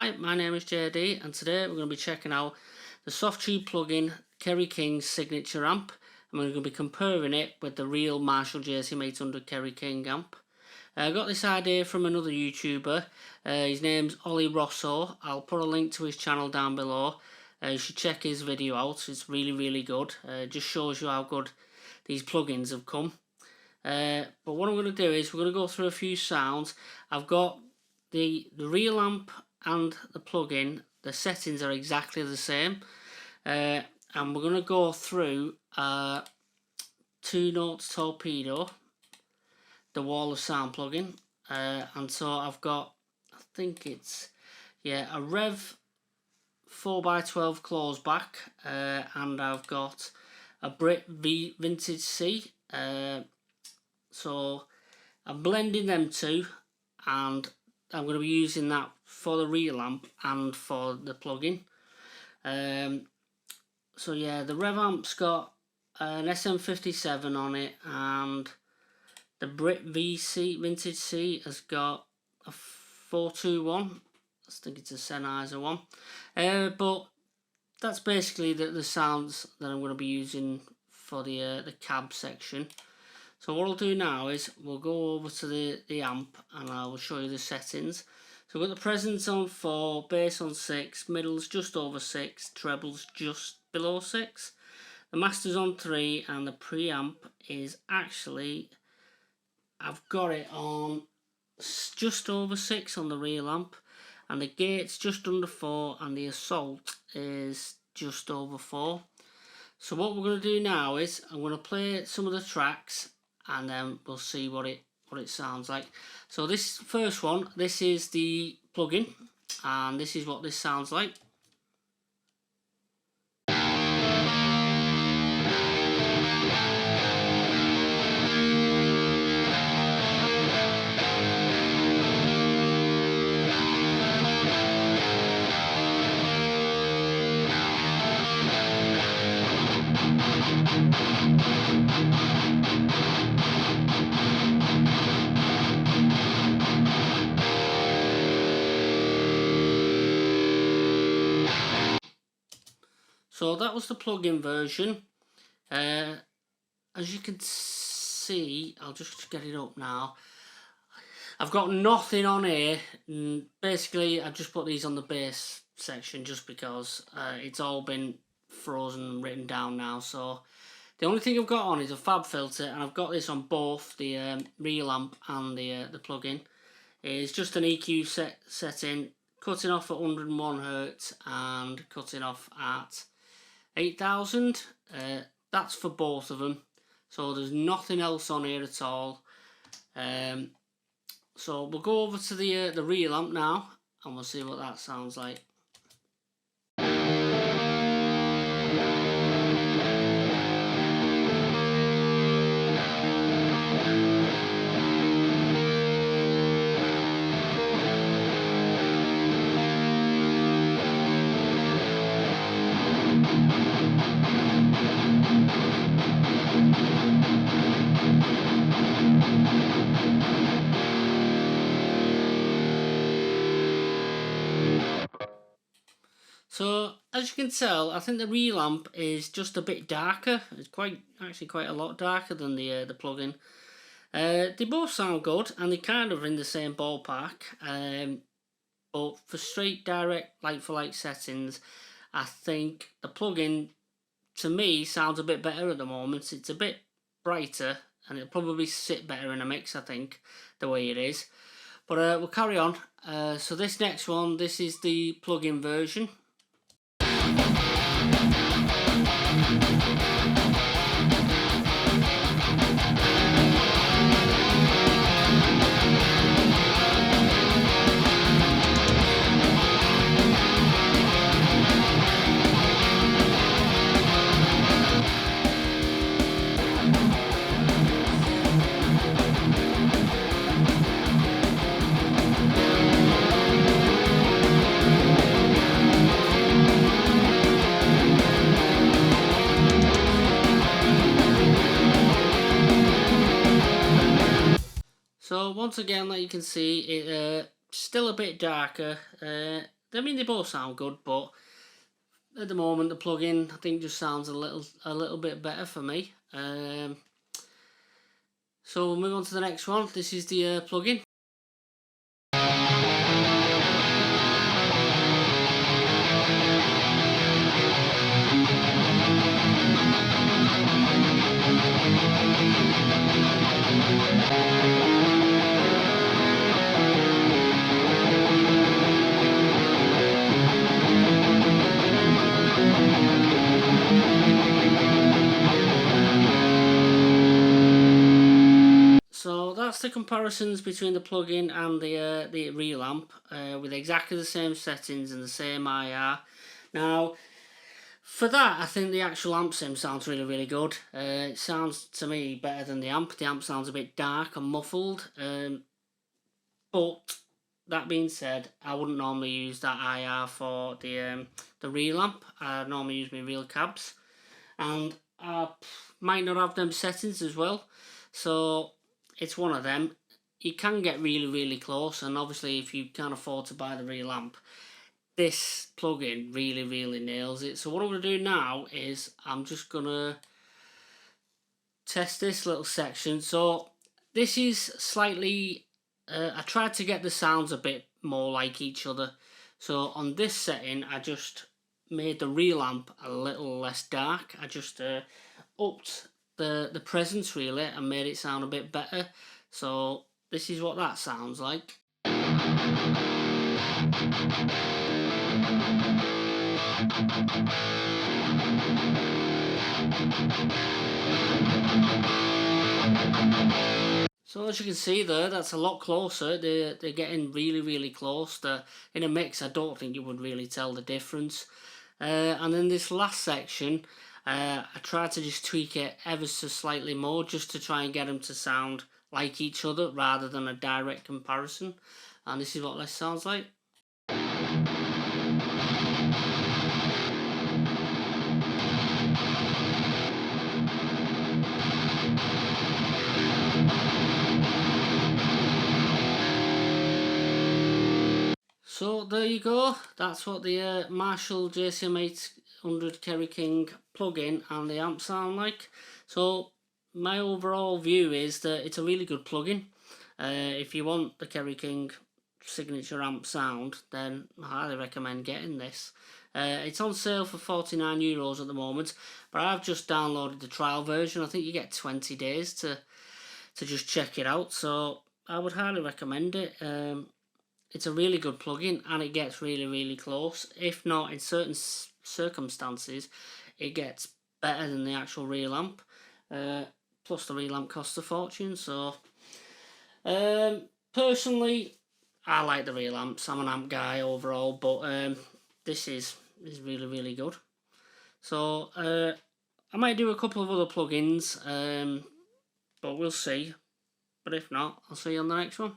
Hi, my name is JD and today we're going to be checking out the softube plugin Kerry King's signature amp, and we're going to be comparing it with the real Marshall jcm800 Kerry King amp. I got this idea from another YouTuber. His name's Ollie Rosso. I'll put a link to his channel down below. You should check his video out. It's really good. It just shows you how good these plugins have come. But what I'm going to do is we're going to go through a few sounds. I've got the real amp and the plugin. The settings are exactly the same, and we're going to go through 2 notes torpedo, the wall of sound plugin, and so I've got, I think it's a Rev 4x12 close back, and I've got a Brit Vintage C. So I'm blending them two, and I'm going to be using that for the real amp and for the plugin. So yeah, the Rev amp's got an SM57 on it, and the Brit Vintage C has got a 421. I think it's a Sennheiser one. But that's basically the sounds that I'm going to be using for the cab section. So what I'll do now is we'll go over to the amp and I will show you the settings. So we've got the presence on 4, bass on 6, middle's just over 6, treble's just below 6. The master's on 3 and the preamp is actually, I've got it on just over 6 on the real amp, and the gate's just under 4 and the assault is just over 4. So what we're going to do now is I'm going to play some of the tracks and then we'll see what it sounds like. So this first one, this is the plugin, and this is what this sounds like. So that was the plug-in version. As you can see, I'll just get it up now. I've got nothing on here. Basically, I've just put these on the bass section just because it's all been frozen and written down now. So the only thing I've got on is a fab filter, and I've got this on both the real amp and the plug-in. It's just an EQ setting, cutting off at 101 Hz and cutting off at 8000. That's for both of them, so there's nothing else on here at all. So we'll go over to the real amp now and we'll see what that sounds like. So as you can tell, I think the real amp is just a bit darker. It's actually quite a lot darker than the plugin. They both sound good and they're kind of in the same ballpark. But for straight direct like-for-like settings, I think the plugin to me sounds a bit better at the moment. It's a bit brighter and it'll probably sit better in a mix, I think, the way it is. But we'll carry on. So this next one, this is the plugin version. So once again, like you can see, it still a bit darker. I mean, they both sound good, but at the moment the plug-in I think just sounds a little bit better for me. So we'll move on to the next one. This is the plug-in. So that's the comparisons between the plug-in and the real amp with exactly the same settings and the same IR. Now, for that, I think the actual amp sim sounds really good. It sounds to me better than the amp. The amp sounds a bit dark and muffled. But that being said, I wouldn't normally use that IR for the real amp. I normally use my real cabs, and I might not have them settings as well. So it's one of them. You can get really close, and obviously if you can't afford to buy the real amp, this plug-in really nails it. So what I'm going to do now is I'm just going to test this little section. So this is slightly, I tried to get the sounds a bit more like each other. So on this setting I just made the real amp a little less dark. I just upped the presence really and made it sound a bit better. So this is what that sounds like. So as you can see there, that's a lot closer. They're getting really close. In a mix, I don't think you would really tell the difference. And then this last section, I tried to just tweak it ever so slightly more, just to try and get them to sound like each other rather than a direct comparison. And this is what this sounds like. So there you go, that's what the Marshall jcm800kk King plug-in and the amp sound like. So my overall view is that it's a really good plug-in. If you want the Kerry King signature amp sound, then I highly recommend getting this. It's on sale for €49 at the moment, but I've just downloaded the trial version. I think you get 20 days to just check it out, so I would highly recommend it. It's a really good plug-in and it gets really close. If not, in certain circumstances, it gets better than the actual real amp. Plus the real amp costs a fortune. So personally, I like the real amps. I'm an amp guy overall, but this is really good. So I might do a couple of other plugins, but we'll see. But if not, I'll see you on the next one.